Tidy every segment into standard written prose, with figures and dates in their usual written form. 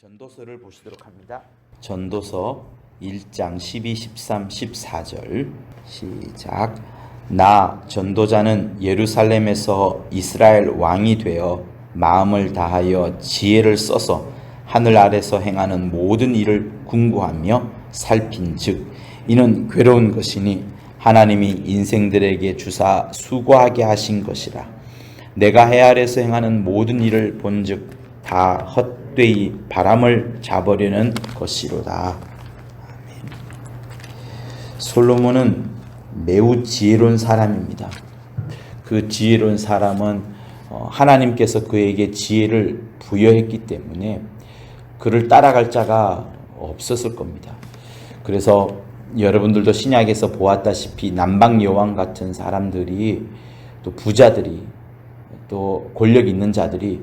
전도서를 보시도록 합니다. 전도서 1장 12, 13, 14절 시작. 나 전도자는 예루살렘에서 이스라엘 왕이 되어 마음을 다하여 지혜를 써서 하늘 아래서 행하는 모든 일을 궁구하며 살핀즉 이는 괴로운 것이니 하나님이 인생들에게 주사 수고하게 하신 것이라. 내가 해 아래서 행하는 모든 일을 본즉 다 헛되이 바람을 잡으려는 것이로다. 아멘. 솔로몬은 매우 지혜로운 사람입니다. 그 지혜로운 사람은 하나님께서 그에게 지혜를 부여했기 때문에 그를 따라갈 자가 없었을 겁니다. 그래서 여러분들도 신약에서 보았다시피 남방 여왕 같은 사람들이 또 부자들이 또 권력 있는 자들이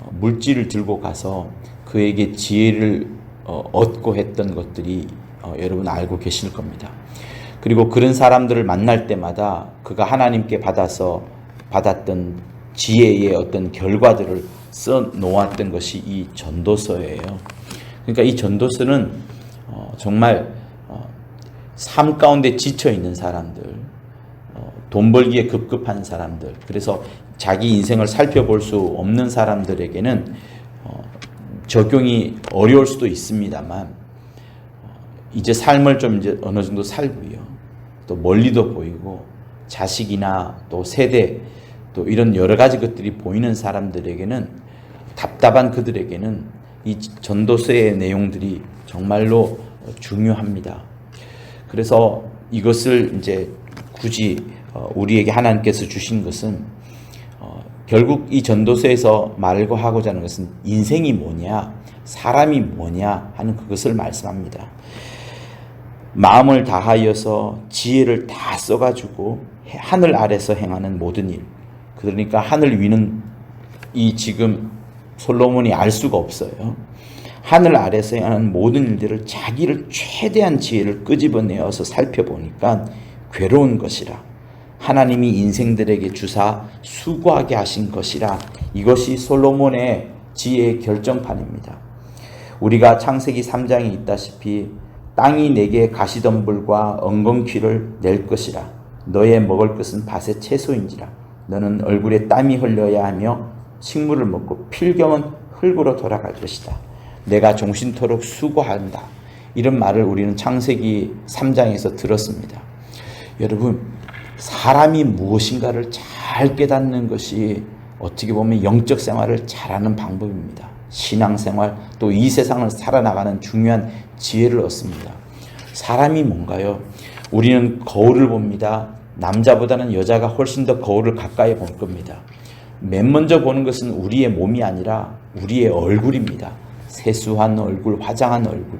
물질을 들고 가서 그에게 지혜를 얻고 했던 것들이 여러분 알고 계실 겁니다. 그리고 그런 사람들을 만날 때마다 그가 하나님께 받았던 지혜의 어떤 결과들을 써 놓았던 것이 이 전도서예요. 그러니까 이 전도서는 정말 삶 가운데 지쳐 있는 사람들, 돈 벌기에 급급한 사람들, 그래서 자기 인생을 살펴볼 수 없는 사람들에게는 적용이 어려울 수도 있습니다만 이제 삶을 좀 이제 어느 정도 살고요. 또 멀리도 보이고 자식이나 또 세대 또 이런 여러 가지 것들이 보이는 사람들에게는 답답한 그들에게는 이 전도서의 내용들이 정말로 중요합니다. 그래서 이것을 이제 굳이 우리에게 하나님께서 주신 것은 결국 이 전도서에서 말고 하고자 하는 것은 인생이 뭐냐, 사람이 뭐냐 하는 그것을 말씀합니다. 마음을 다하여서 지혜를 다 써가지고 하늘 아래서 행하는 모든 일. 그러니까 하늘 위는 이 지금 솔로몬이 알 수가 없어요. 하늘 아래서 행하는 모든 일들을 자기를 최대한 지혜를 끄집어내어서 살펴보니까 괴로운 것이라. 하나님이 인생들에게 주사 수고하게 하신 것이라. 이것이 솔로몬의 지혜의 결정판입니다. 우리가 창세기 3장에 있다시피 땅이 내게 가시덤불과 엉겅퀴를 낼 것이라. 너의 먹을 것은 밭의 채소인지라. 너는 얼굴에 땀이 흘려야 하며 식물을 먹고 필경은 흙으로 돌아갈 것이다. 내가 종신토록 수고한다. 이런 말을 우리는 창세기 3장에서 들었습니다. 여러분, 사람이 무엇인가를 잘 깨닫는 것이 어떻게 보면 영적 생활을 잘하는 방법입니다. 신앙생활 또 이 세상을 살아나가는 중요한 지혜를 얻습니다. 사람이 뭔가요? 우리는 거울을 봅니다. 남자보다는 여자가 훨씬 더 거울을 가까이 볼 겁니다. 맨 먼저 보는 것은 우리의 몸이 아니라 우리의 얼굴입니다. 세수한 얼굴, 화장한 얼굴.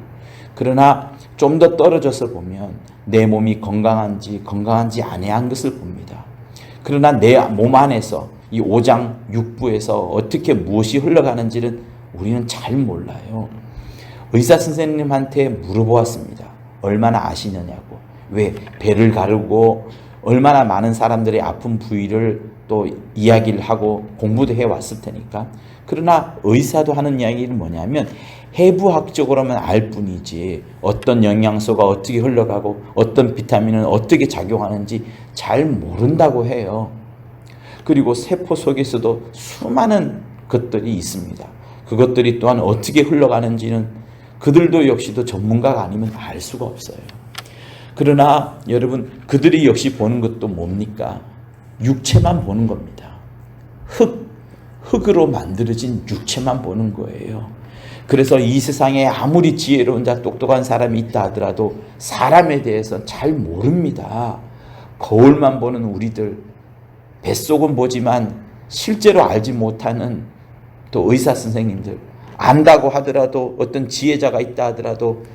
그러나 좀 더 떨어져서 보면 내 몸이 건강한지 아니한 것을 봅니다. 그러나 내 몸 안에서 이 오장 육부에서 어떻게 무엇이 흘러가는지는 우리는 잘 몰라요. 의사 선생님한테 물어보았습니다. 얼마나 아시느냐고. 왜? 배를 가르고 얼마나 많은 사람들의 아픈 부위를 또 이야기를 하고 공부도 해왔을 테니까. 그러나 의사도 하는 이야기는 뭐냐면 해부학적으로만 알 뿐이지 어떤 영양소가 어떻게 흘러가고 어떤 비타민은 어떻게 작용하는지 잘 모른다고 해요. 그리고 세포 속에서도 수많은 것들이 있습니다. 그것들이 또한 어떻게 흘러가는지는 그들도 역시도 전문가가 아니면 알 수가 없어요. 그러나 여러분, 그들이 역시 보는 것도 뭡니까? 육체만 보는 겁니다. 흙으로 만들어진 육체만 보는 거예요. 그래서 이 세상에 아무리 지혜로운 자 똑똑한 사람이 있다 하더라도 사람에 대해서 잘 모릅니다. 거울만 보는 우리들, 뱃속은 보지만 실제로 알지 못하는 또 의사 선생님들, 안다고 하더라도 어떤 지혜자가 있다 하더라도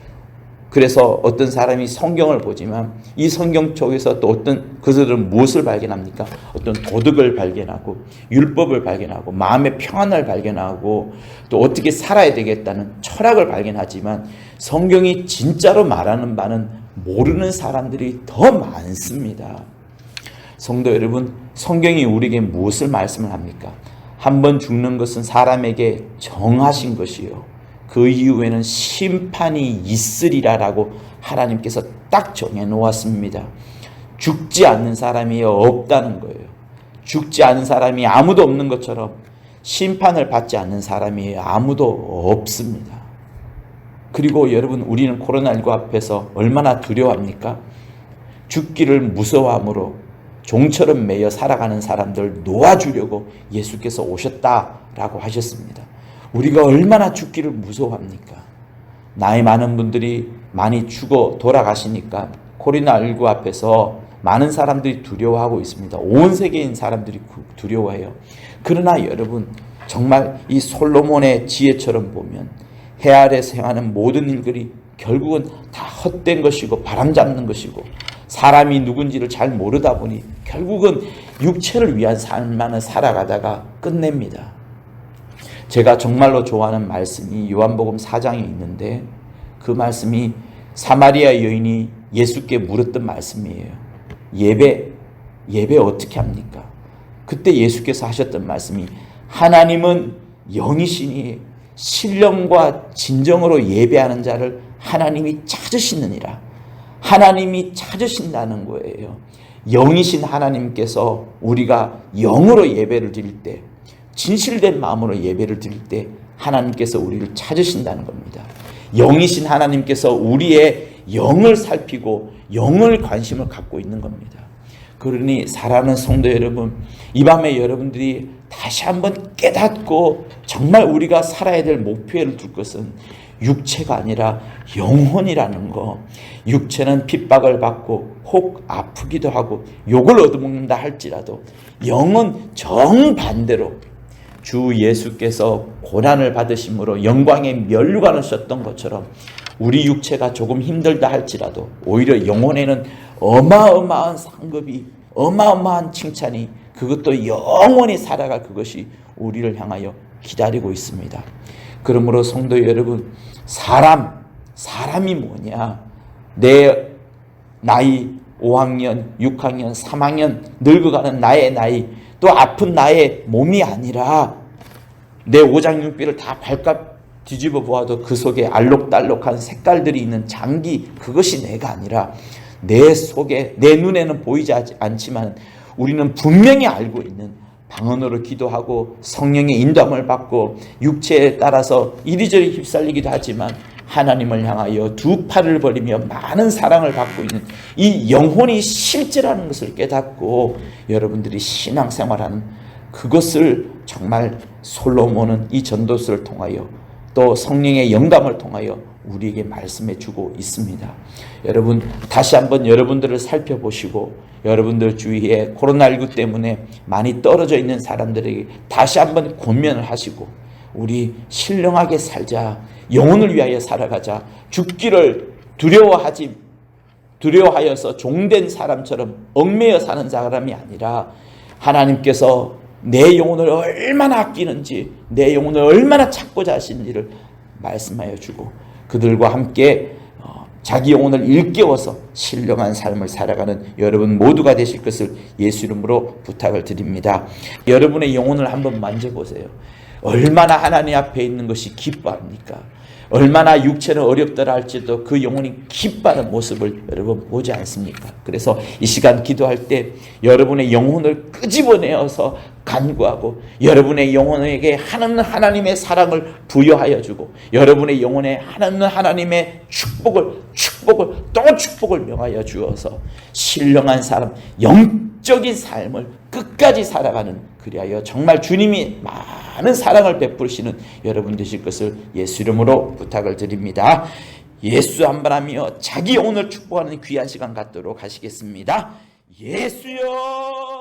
그래서 어떤 사람이 성경을 보지만 이 성경 속에서 또 어떤 그들은 무엇을 발견합니까? 어떤 도덕을 발견하고 율법을 발견하고 마음의 평안을 발견하고 또 어떻게 살아야 되겠다는 철학을 발견하지만 성경이 진짜로 말하는 바는 모르는 사람들이 더 많습니다. 성도 여러분, 성경이 우리에게 무엇을 말씀을 합니까? 한 번 죽는 것은 사람에게 정하신 것이요. 그 이후에는 심판이 있으리라라고 하나님께서 딱 정해놓았습니다. 죽지 않는 사람이 없다는 거예요. 죽지 않은 사람이 아무도 없는 것처럼 심판을 받지 않는 사람이 아무도 없습니다. 그리고 여러분, 우리는 코로나19 앞에서 얼마나 두려워합니까? 죽기를 무서워함으로 종처럼 매여 살아가는 사람들 놓아주려고 예수께서 오셨다라고 하셨습니다. 우리가 얼마나 죽기를 무서워합니까? 나이 많은 분들이 많이 죽어 돌아가시니까 코로나19 앞에서 많은 사람들이 두려워하고 있습니다. 온 세계인 사람들이 두려워해요. 그러나 여러분, 정말 이 솔로몬의 지혜처럼 보면 해 아래에서 행하는 모든 일들이 결국은 다 헛된 것이고 바람잡는 것이고, 사람이 누군지를 잘 모르다 보니 결국은 육체를 위한 삶만을 살아가다가 끝냅니다. 제가 정말로 좋아하는 말씀이 요한복음 4장에 있는데, 그 말씀이 사마리아 여인이 예수께 물었던 말씀이에요. 예배 어떻게 합니까? 그때 예수께서 하셨던 말씀이, 하나님은 영이시니 신령과 진정으로 예배하는 자를 하나님이 찾으시느니라. 하나님이 찾으신다는 거예요. 영이신 하나님께서 우리가 영으로 예배를 드릴 때, 진실된 마음으로 예배를 드릴 때 하나님께서 우리를 찾으신다는 겁니다. 영이신 하나님께서 우리의 영을 살피고 영을 관심을 갖고 있는 겁니다. 그러니 사랑하는 성도 여러분, 이 밤에 여러분들이 다시 한번 깨닫고 정말 우리가 살아야 될 목표를 둘 것은 육체가 아니라 영혼이라는 거. 육체는 핍박을 받고 혹 아프기도 하고 욕을 얻어먹는다 할지라도, 영은 정반대로 주 예수께서 고난을 받으심으로 영광의 면류관을 썼던 것처럼 우리 육체가 조금 힘들다 할지라도 오히려 영혼에는 어마어마한 상급이, 어마어마한 칭찬이, 그것도 영원히 살아갈 그것이 우리를 향하여 기다리고 있습니다. 그러므로 성도 여러분, 사람이 뭐냐? 내 나이 5학년, 6학년, 3학년 늙어가는 나의 나이, 또 아픈 나의 몸이 아니라 내 오장육비를 다 발값 뒤집어 보아도 그 속에 알록달록한 색깔들이 있는 장기, 그것이 내가 아니라 내 속에, 내 눈에는 보이지 않지만 우리는 분명히 알고 있는, 방언으로 기도하고 성령의 인도함을 받고 육체에 따라서 이리저리 휩쓸리기도 하지만 하나님을 향하여 두 팔을 벌이며 많은 사랑을 받고 있는 이 영혼이 실제라는 것을 깨닫고 여러분들이 신앙생활하는 그것을 정말 솔로몬은 이 전도서를 통하여 또 성령의 영감을 통하여 우리에게 말씀해 주고 있습니다. 여러분, 다시 한번 여러분들을 살펴보시고 여러분들 주위에 코로나19 때문에 많이 떨어져 있는 사람들에게 다시 한번 권면을 하시고, 우리 신령하게 살자, 영혼을 위하여 살아가자, 죽기를 두려워하여서 종된 사람처럼 얽매여 사는 사람이 아니라 하나님께서 내 영혼을 얼마나 아끼는지, 내 영혼을 얼마나 찾고자 하시는지를 말씀하여 주고 그들과 함께 자기 영혼을 일깨워서 신령한 삶을 살아가는 여러분 모두가 되실 것을 예수 이름으로 부탁을 드립니다. 여러분의 영혼을 한번 만져보세요. 얼마나 하나님 앞에 있는 것이 기뻐합니까? 얼마나 육체는 어렵더라 할지라도 그 영혼이 기뻐하는 모습을 여러분 보지 않습니까? 그래서 이 시간 기도할 때 여러분의 영혼을 끄집어내어서 간구하고 여러분의 영혼에게 하나님의 사랑을 부여하여 주고 여러분의 영혼에 하나님의 축복을 또 축복을 명하여 주어서 신령한 사람, 영적인 삶을 끝까지 살아가는, 그리하여 정말 주님이 많은 사랑을 베푸시는 여러분 되실 것을 예수 이름으로 부탁을 드립니다. 예수 한번 하며 자기 영혼을 축복하는 귀한 시간 갖도록 하시겠습니다. 예수여.